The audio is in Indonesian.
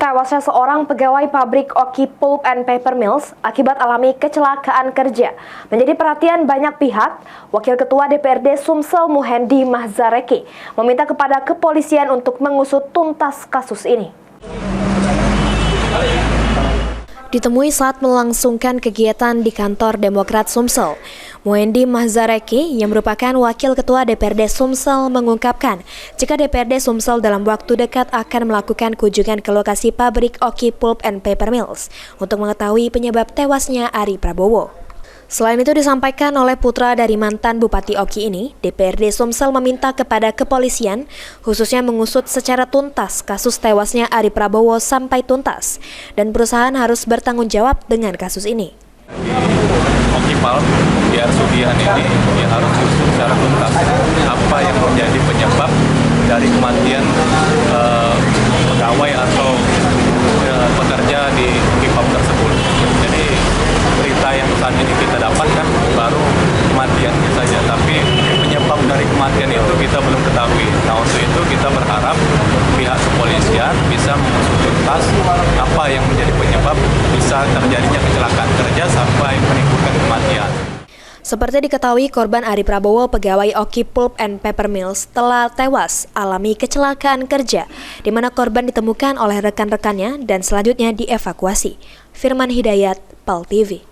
Tewasnya seorang pegawai pabrik Oki Pulp and Paper Mills akibat alami kecelakaan kerja menjadi perhatian banyak pihak. Wakil Ketua DPRD Sumsel Muhendi Mahzareki meminta kepada kepolisian untuk mengusut tuntas kasus ini. Ditemui saat melangsungkan kegiatan di kantor Demokrat Sumsel, Muhendi Mahzareki yang merupakan Wakil Ketua DPRD Sumsel mengungkapkan jika DPRD Sumsel dalam waktu dekat akan melakukan kunjungan ke lokasi pabrik Oki Pulp and Paper Mills untuk mengetahui penyebab tewasnya Ari Prabowo. Selain itu disampaikan oleh putra dari mantan Bupati Oki ini, DPRD Sumsel meminta kepada kepolisian khususnya mengusut secara tuntas kasus tewasnya Ari Prabowo sampai tuntas dan perusahaan harus bertanggung jawab dengan kasus ini. Oki Pulp di Arsudian ini harus diusut secara tuntas apa yang menjadi penyebab dari kematian pegawai atau pekerja di Oki Pulp tersebut. Jadi berita yang saat ini kita dapatkan baru kematiannya saja, tapi penyebab dari kematian itu kita belum ketahui. Nah, untuk itu kita berharap pihak kepolisian bisa mengusut tuntas apa yang menjadi penyebab bisa terjadinya kecelakaan kerja sampai menimbulkan kematian. Seperti diketahui, korban Ari Prabowo, pegawai Oki Pulp and Paper Mills, telah tewas alami kecelakaan kerja, di mana korban ditemukan oleh rekan-rekannya dan selanjutnya dievakuasi. Firman Hidayat, PAL TV.